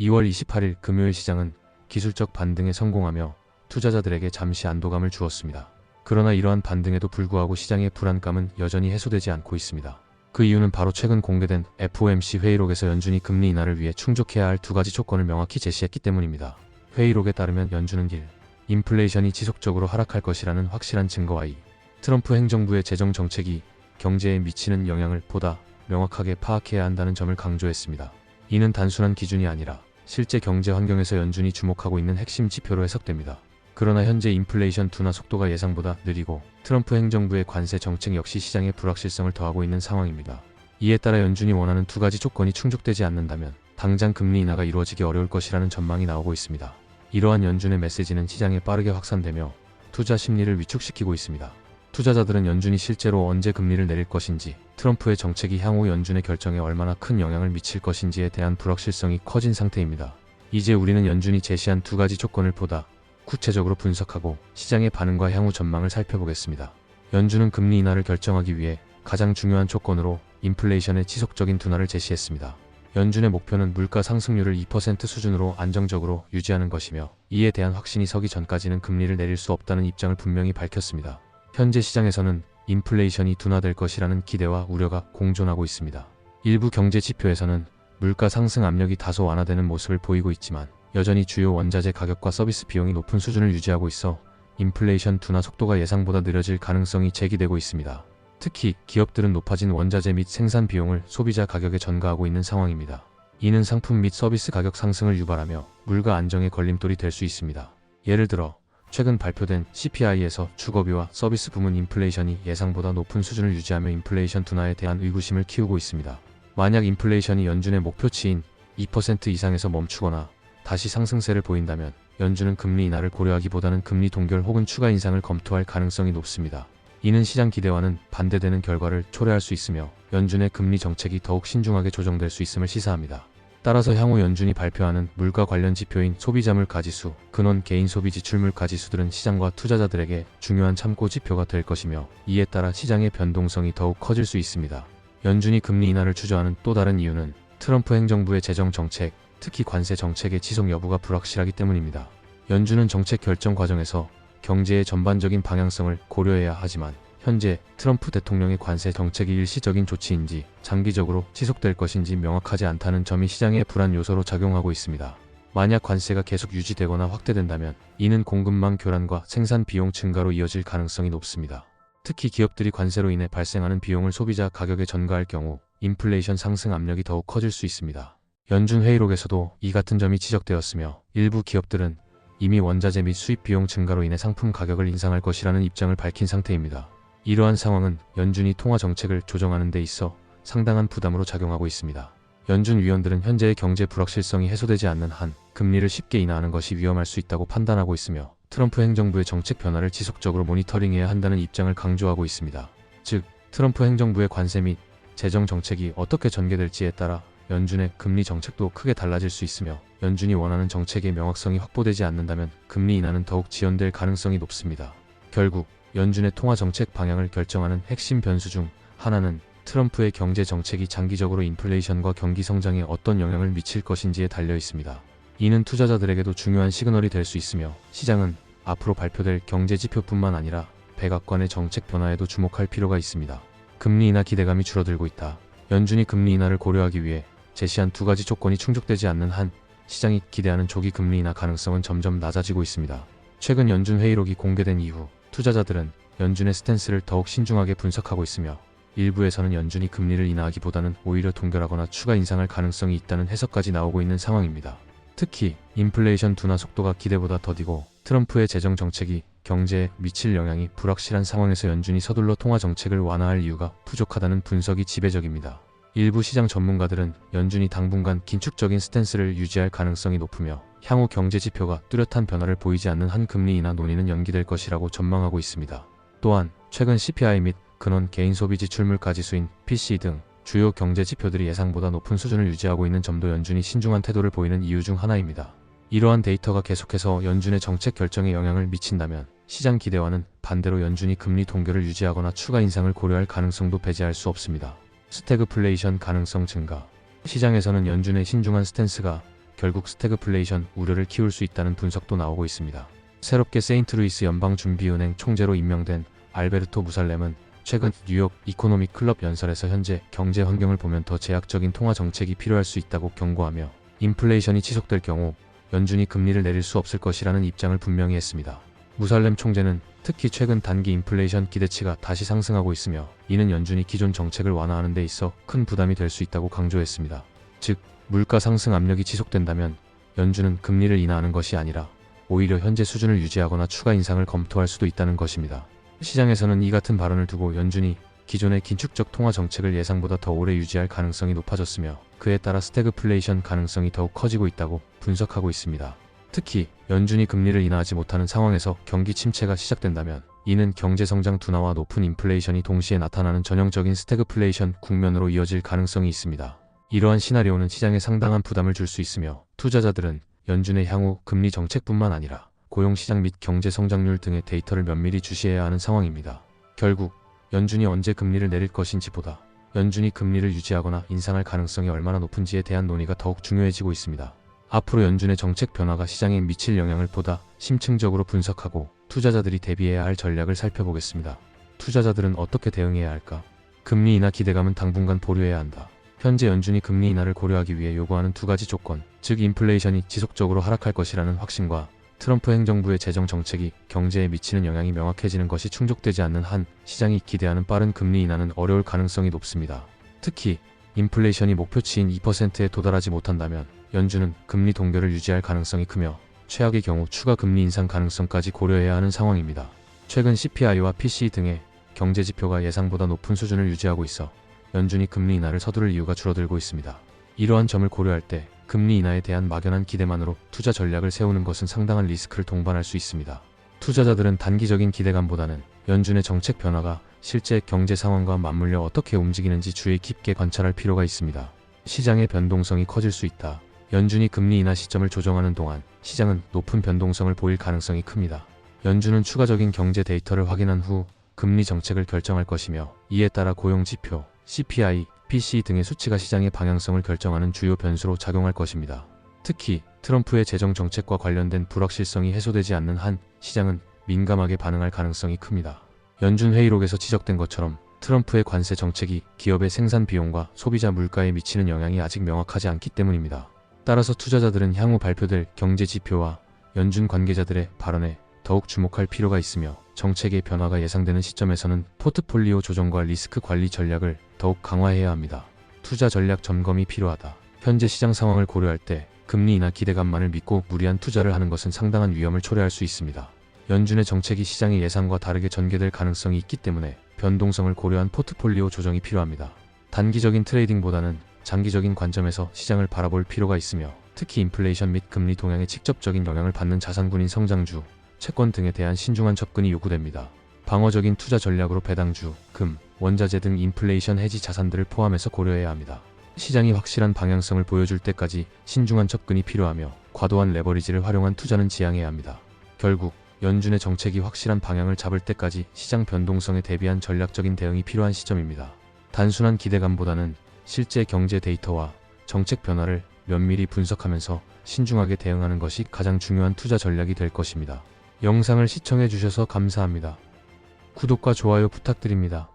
2월 28일 금요일 시장은 기술적 반등에 성공하며 투자자들에게 잠시 안도감을 주었습니다. 그러나 이러한 반등에도 불구하고 시장의 불안감은 여전히 해소되지 않고 있습니다. 그 이유는 바로 최근 공개된 FOMC 회의록에서 연준이 금리 인하를 위해 충족해야 할 두 가지 조건을 명확히 제시했기 때문입니다. 회의록에 따르면 연준은 1. 인플레이션이 지속적으로 하락할 것이라는 확실한 증거와 2. 트럼프 행정부의 재정 정책이 경제에 미치는 영향을 보다 명확하게 파악해야 한다는 점을 강조했습니다. 이는 단순한 기준이 아니라 실제 경제 환경에서 연준이 주목하고 있는 핵심 지표로 해석됩니다. 그러나 현재 인플레이션 둔화 속도가 예상보다 느리고 트럼프 행정부의 관세 정책 역시 시장의 불확실성을 더하고 있는 상황입니다. 이에 따라 연준이 원하는 두 가지 조건이 충족되지 않는다면 당장 금리 인하가 이루어지기 어려울 것이라는 전망이 나오고 있습니다. 이러한 연준의 메시지는 시장에 빠르게 확산되며 투자 심리를 위축시키고 있습니다. 투자자들은 연준이 실제로 언제 금리를 내릴 것인지, 트럼프의 정책이 향후 연준의 결정에 얼마나 큰 영향을 미칠 것인지에 대한 불확실성이 커진 상태입니다. 이제 우리는 연준이 제시한 두 가지 조건을 보다 구체적으로 분석하고 시장의 반응과 향후 전망을 살펴보겠습니다. 연준은 금리 인하를 결정하기 위해 가장 중요한 조건으로 인플레이션의 지속적인 둔화를 제시했습니다. 연준의 목표는 물가 상승률을 2% 수준으로 안정적으로 유지하는 것이며, 이에 대한 확신이 서기 전까지는 금리를 내릴 수 없다는 입장을 분명히 밝혔습니다. 현재 시장에서는 인플레이션이 둔화될 것이라는 기대와 우려가 공존하고 있습니다. 일부 경제 지표에서는 물가 상승 압력이 다소 완화되는 모습을 보이고 있지만 여전히 주요 원자재 가격과 서비스 비용이 높은 수준을 유지하고 있어 인플레이션 둔화 속도가 예상보다 느려질 가능성이 제기되고 있습니다. 특히 기업들은 높아진 원자재 및 생산 비용을 소비자 가격에 전가하고 있는 상황입니다. 이는 상품 및 서비스 가격 상승을 유발하며 물가 안정의 걸림돌이 될 수 있습니다. 예를 들어 최근 발표된 CPI에서 주거비와 서비스 부문 인플레이션이 예상보다 높은 수준을 유지하며 인플레이션 둔화에 대한 의구심을 키우고 있습니다. 만약 인플레이션이 연준의 목표치인 2% 이상에서 멈추거나 다시 상승세를 보인다면 연준은 금리 인하를 고려하기보다는 금리 동결 혹은 추가 인상을 검토할 가능성이 높습니다. 이는 시장 기대와는 반대되는 결과를 초래할 수 있으며 연준의 금리 정책이 더욱 신중하게 조정될 수 있음을 시사합니다. 따라서 향후 연준이 발표하는 물가 관련 지표인 소비자물 가지수, 근원 개인 소비 지출물 가지수들은 시장과 투자자들에게 중요한 참고 지표가 될 것이며, 이에 따라 시장의 변동성이 더욱 커질 수 있습니다. 연준이 금리 인하를 주저하는 또 다른 이유는 트럼프 행정부의 재정 정책, 특히 관세 정책의 지속 여부가 불확실하기 때문입니다. 연준은 정책 결정 과정에서 경제의 전반적인 방향성을 고려해야 하지만 현재 트럼프 대통령의 관세 정책이 일시적인 조치인지 장기적으로 지속될 것인지 명확하지 않다는 점이 시장의 불안 요소로 작용하고 있습니다. 만약 관세가 계속 유지되거나 확대된다면 이는 공급망 교란과 생산 비용 증가로 이어질 가능성이 높습니다. 특히 기업들이 관세로 인해 발생하는 비용을 소비자 가격에 전가할 경우 인플레이션 상승 압력이 더욱 커질 수 있습니다. 연준 회의록에서도 이 같은 점이 지적되었으며, 일부 기업들은 이미 원자재 및 수입 비용 증가로 인해 상품 가격을 인상할 것이라는 입장을 밝힌 상태입니다. 이러한 상황은 연준이 통화 정책을 조정하는 데 있어 상당한 부담으로 작용하고 있습니다. 연준 위원들은 현재의 경제 불확실성이 해소되지 않는 한 금리를 쉽게 인하하는 것이 위험할 수 있다고 판단하고 있으며, 트럼프 행정부의 정책 변화를 지속적으로 모니터링해야 한다는 입장을 강조하고 있습니다. 즉, 트럼프 행정부의 관세 및 재정 정책이 어떻게 전개될지에 따라 연준의 금리 정책도 크게 달라질 수 있으며, 연준이 원하는 정책의 명확성이 확보되지 않는다면 금리 인하는 더욱 지연될 가능성이 높습니다. 결국 연준의 통화 정책 방향을 결정하는 핵심 변수 중 하나는 트럼프의 경제 정책이 장기적으로 인플레이션과 경기 성장에 어떤 영향을 미칠 것인지에 달려 있습니다. 이는 투자자들에게도 중요한 시그널이 될 수 있으며, 시장은 앞으로 발표될 경제 지표뿐만 아니라 백악관의 정책 변화에도 주목할 필요가 있습니다. 금리 인하 기대감이 줄어들고 있다. 연준이 금리 인하를 고려하기 위해 제시한 두 가지 조건이 충족되지 않는 한 시장이 기대하는 조기 금리 인하 가능성은 점점 낮아지고 있습니다. 최근 연준 회의록이 공개된 이후 투자자들은 연준의 스탠스를 더욱 신중하게 분석하고 있으며, 일부에서는 연준이 금리를 인하하기보다는 오히려 동결하거나 추가 인상할 가능성이 있다는 해석까지 나오고 있는 상황입니다. 특히 인플레이션 둔화 속도가 기대보다 더디고 트럼프의 재정 정책이 경제에 미칠 영향이 불확실한 상황에서 연준이 서둘러 통화 정책을 완화할 이유가 부족하다는 분석이 지배적입니다. 일부 시장 전문가들은 연준이 당분간 긴축적인 스탠스를 유지할 가능성이 높으며, 향후 경제 지표가 뚜렷한 변화를 보이지 않는 한 금리 인하 논의는 연기될 것이라고 전망하고 있습니다. 또한 최근 CPI 및 근원 개인 소비 지출물 가지수인 PCE 등 주요 경제 지표들이 예상보다 높은 수준을 유지하고 있는 점도 연준이 신중한 태도를 보이는 이유 중 하나입니다. 이러한 데이터가 계속해서 연준의 정책 결정에 영향을 미친다면 시장 기대와는 반대로 연준이 금리 동결을 유지하거나 추가 인상을 고려할 가능성도 배제할 수 없습니다. 스태그플레이션 가능성 증가. 시장에서는 연준의 신중한 스탠스가 결국 스태그플레이션 우려를 키울 수 있다는 분석도 나오고 있습니다. 새롭게 세인트루이스 연방준비은행 총재로 임명된 알베르토 무살렘은 최근 뉴욕 이코노믹 클럽 연설에서 현재 경제 환경을 보면 더 제약적인 통화 정책이 필요할 수 있다고 경고하며 인플레이션이 지속될 경우 연준이 금리를 내릴 수 없을 것이라는 입장을 분명히 했습니다. 무살렘 총재는 특히 최근 단기 인플레이션 기대치가 다시 상승하고 있으며 이는 연준이 기존 정책을 완화하는 데 있어 큰 부담이 될 수 있다고 강조했습니다. 즉, 물가 상승 압력이 지속된다면 연준은 금리를 인하하는 것이 아니라 오히려 현재 수준을 유지하거나 추가 인상을 검토할 수도 있다는 것입니다. 시장에서는 이 같은 발언을 두고 연준이 기존의 긴축적 통화 정책을 예상보다 더 오래 유지할 가능성이 높아졌으며 그에 따라 스태그플레이션 가능성이 더욱 커지고 있다고 분석하고 있습니다. 특히 연준이 금리를 인하하지 못하는 상황에서 경기 침체가 시작된다면 이는 경제성장 둔화와 높은 인플레이션이 동시에 나타나는 전형적인 스태그플레이션 국면으로 이어질 가능성이 있습니다. 이러한 시나리오는 시장에 상당한 부담을 줄 수 있으며 투자자들은 연준의 향후 금리 정책뿐만 아니라 고용시장 및 경제성장률 등의 데이터를 면밀히 주시해야 하는 상황입니다. 결국 연준이 언제 금리를 내릴 것인지보다 연준이 금리를 유지하거나 인상할 가능성이 얼마나 높은지에 대한 논의가 더욱 중요해지고 있습니다. 앞으로 연준의 정책 변화가 시장에 미칠 영향을 보다 심층적으로 분석하고 투자자들이 대비해야 할 전략을 살펴보겠습니다. 투자자들은 어떻게 대응해야 할까? 금리 인하 기대감은 당분간 보류해야 한다. 현재 연준이 금리 인하를 고려하기 위해 요구하는 두 가지 조건, 즉 인플레이션이 지속적으로 하락할 것이라는 확신과 트럼프 행정부의 재정 정책이 경제에 미치는 영향이 명확해지는 것이 충족되지 않는 한 시장이 기대하는 빠른 금리 인하는 어려울 가능성이 높습니다. 특히 인플레이션이 목표치인 2%에 도달하지 못한다면 연준은 금리 동결을 유지할 가능성이 크며 최악의 경우 추가 금리 인상 가능성까지 고려해야 하는 상황입니다. 최근 CPI와 PCE 등의 경제 지표가 예상보다 높은 수준을 유지하고 있어 연준이 금리 인하를 서두를 이유가 줄어들고 있습니다. 이러한 점을 고려할 때 금리 인하에 대한 막연한 기대만으로 투자 전략을 세우는 것은 상당한 리스크를 동반할 수 있습니다. 투자자들은 단기적인 기대감보다는 연준의 정책 변화가 실제 경제 상황과 맞물려 어떻게 움직이는지 주의 깊게 관찰할 필요가 있습니다. 시장의 변동성이 커질 수 있다. 연준이 금리 인하 시점을 조정하는 동안 시장은 높은 변동성을 보일 가능성이 큽니다. 연준은 추가적인 경제 데이터를 확인한 후 금리 정책을 결정할 것이며 이에 따라 고용 지표, CPI, PCE 등의 수치가 시장의 방향성을 결정하는 주요 변수로 작용할 것입니다. 특히 트럼프의 재정 정책과 관련된 불확실성이 해소되지 않는 한 시장은 민감하게 반응할 가능성이 큽니다. 연준 회의록에서 지적된 것처럼 트럼프의 관세 정책이 기업의 생산 비용과 소비자 물가에 미치는 영향이 아직 명확하지 않기 때문입니다. 따라서 투자자들은 향후 발표될 경제 지표와 연준 관계자들의 발언에 더욱 주목할 필요가 있으며 정책의 변화가 예상되는 시점에서는 포트폴리오 조정과 리스크 관리 전략을 더욱 강화해야 합니다. 투자 전략 점검이 필요하다. 현재 시장 상황을 고려할 때 금리 인하 기대감만을 믿고 무리한 투자를 하는 것은 상당한 위험을 초래할 수 있습니다. 연준의 정책이 시장의 예상과 다르게 전개될 가능성이 있기 때문에 변동성을 고려한 포트폴리오 조정이 필요합니다. 단기적인 트레이딩보다는 장기적인 관점에서 시장을 바라볼 필요가 있으며 특히 인플레이션 및 금리 동향에 직접적인 영향을 받는 자산군인 성장주, 채권 등에 대한 신중한 접근이 요구됩니다. 방어적인 투자 전략으로 배당주, 금, 원자재 등 인플레이션 해지 자산들을 포함해서 고려해야 합니다. 시장이 확실한 방향성을 보여줄 때까지 신중한 접근이 필요하며 과도한 레버리지를 활용한 투자는 지양해야 합니다. 결국 연준의 정책이 확실한 방향을 잡을 때까지 시장 변동성에 대비한 전략적인 대응이 필요한 시점입니다. 단순한 기대감보다는 실제 경제 데이터와 정책 변화를 면밀히 분석하면서 신중하게 대응하는 것이 가장 중요한 투자 전략이 될 것입니다. 영상을 시청해 주셔서 감사합니다. 구독과 좋아요 부탁드립니다.